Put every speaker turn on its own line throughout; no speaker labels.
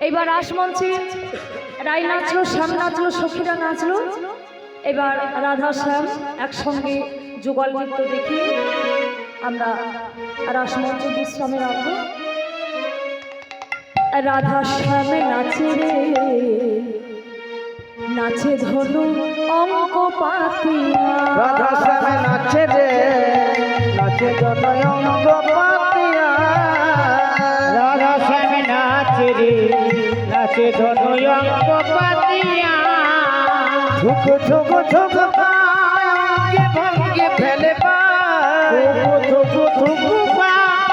এবার রাসমঞ্চে রাই নাচলো, শ্যাম নাচলো, সখীরা নাচলো। এবার রাধা শ্যাম একসঙ্গে যুগল নৃত্য দেখি আমরা রাসমঞ্চ বিশ্রামে রাখবো। রাধা শ্যামে নাচে রে নাচে ধনু অঙ্ক পাতিয়া,
রাধা শ্যামে নাচে রে নাচে ধনু অঙ্ক পাতিয়া,
রাধা শ্যামে নাচে রে নাচে ধনু অঙ্ক পাতিয়া,
ঝুক ঝুক ঝুক পায় ভঙ্গে ফেলে পায়,
ঝুক ঝুক পায়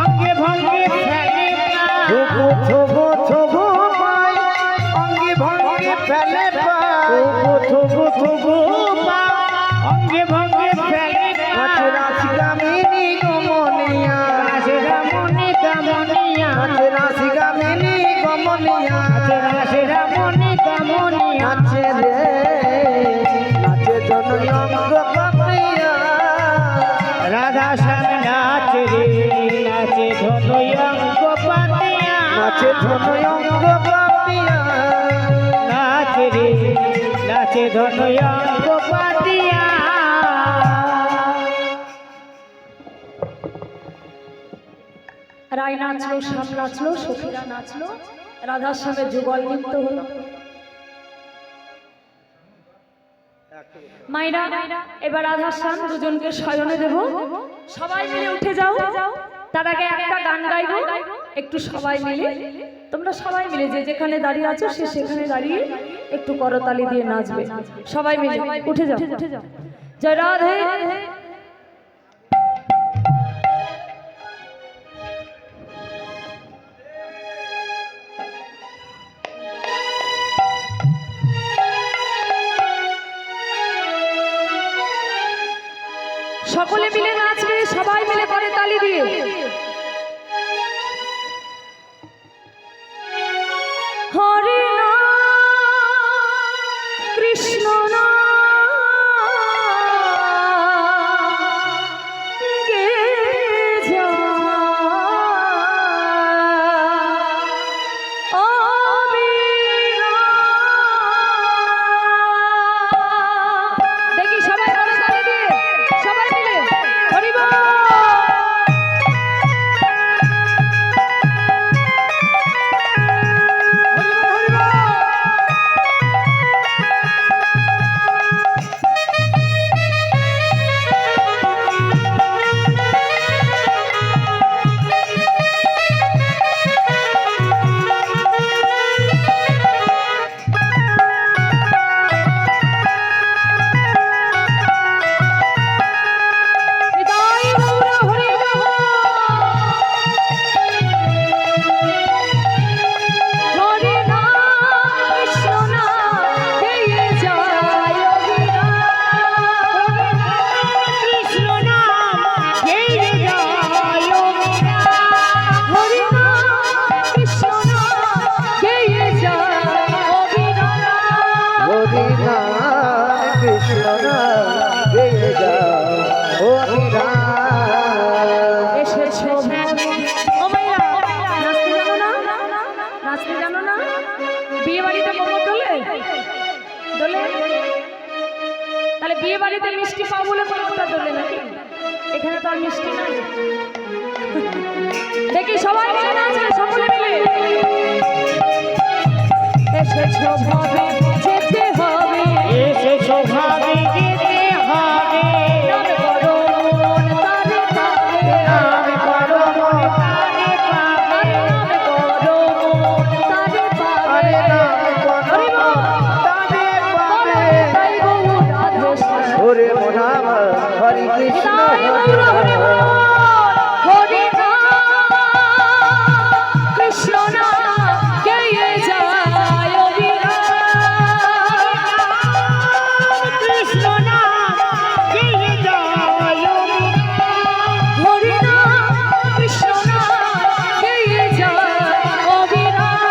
অঙ্গে ভঙ্গে ফেলে
ঝুক ঝুক ঝুক পায় অঙ্গে ভঙ্গে ফেলে পায়,
ঝুক ঝুক পায় অঙ্গে ভঙ্গে ফেলে
নাচে রাসিকামিনী গমনিয়া,
নাচে রামনি কামনিয়া,
নাচে রাসিকামিনী গমনিয়া,
নাচে রামনি কামনিয়া,
নাচে রে নাচে ধনু অঙ্গ পাতিয়া,
রাধা শ্যামে নাচে রে নাচে ধনু অঙ্ক পাতিয়া,
নাচে ধনু অঙ্গ পাতিয়া,
নাচে রে নাচে ধনু অঙ্ক পাতিয়া।
রাই নাচলো, শ্যাম নাচলো, সখীরা নাচলো, রাধার সঙ্গে যুগল নৃত্য হলো। মাইরা এবার রাধা শ্যাম দুজনকে শয়নে দেব। সবাই মিলে উঠে যাও। তার আগে একটা গান গাইবো, একটু সবাই মিলে, তোমরা সবাই মিলে যে যেখানে দাঁড়িয়ে আছো সে সেখানে দাঁড়িয়ে একটু করতালি দিয়ে নাচবে। সবাই মিলে উঠে যাও। জয় রাধে। সকলে মিলে নাচবে, সবাই মিলে করে তালি দিয়ে। হরে নাম কৃষ্ণ নাম গে যা, দেখি সবাই করে তালি দিয়ে, সবাই মিলে হরি বল। তাহলে বিয়ে বাড়িতে মিষ্টি পাও বলে কোনটা দোলে নাকি? এখানে তো আর মিষ্টি নাই। দেখি সবাই মিলে নাচে, সকলে মিলে। এসেছো ভাবে যেতে হবে,
এসেছো ভাবে যেতে হবে,
নাম করো মন তারে পাবে,
নাম করো মন তারে পাবে,
নাম করো মন তারে পাবে, হরি বল। তাই গৌর রাধে শ্যাম,
ওরে রাম হরি কৃষ্ণ
তাই গৌর হরি বল। হরি নাম কৃষ্ণ নাম গেয়ে যায় অবিরাম,
কৃষ্ণ নাম গেয়ে যায়
হরি নাম কৃষ্ণ নাম গেয়ে যায় অবিরাম,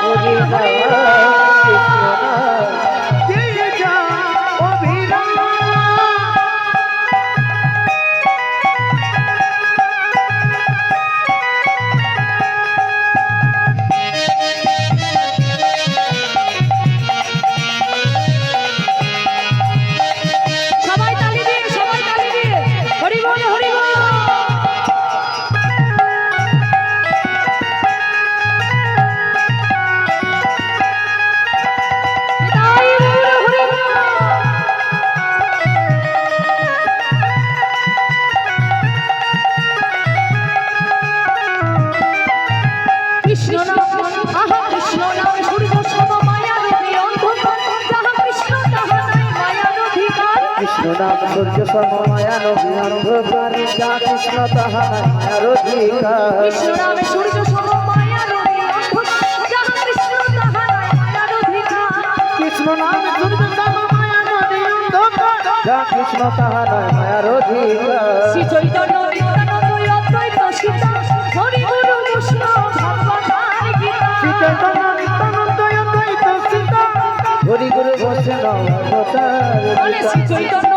হরি
হরি
কৃষ্ণ অভিরাম।
আহা কৃষ্ণ নাম সূর্য সম মায়া রবি অন্ধকার যাহা কৃষ্ণ তাহা নাই মায়ার অধিকার
কৃষ্ণ নাম সূর্য সমমায়া নবী অন্ধকার যা কৃষ্ণ তাহা মায়ার অধিকার
কৃষ্ণ নাম সূর্য সম মায়া রবি অন্ধকার যাহা কৃষ্ণ তাহা নাই মায়ার অধিকার
কৃষ্ণ নাম সূর্য সমমায়া নবী অন্ধকার যা কৃষ্ণ তাহা মায়ার অধিকার
শ্রী চৈতন্য নিত্যানন্দ অদ্বৈত সীতা হরি গুরু কৃষ্ণ ভগবান গীতা
শ্রী চৈতন্য নিত্যানন্দ অদ্বৈত সীতা হরি গুরু বৈষ্ণব অবতার
বলে শ্রী চৈতন্য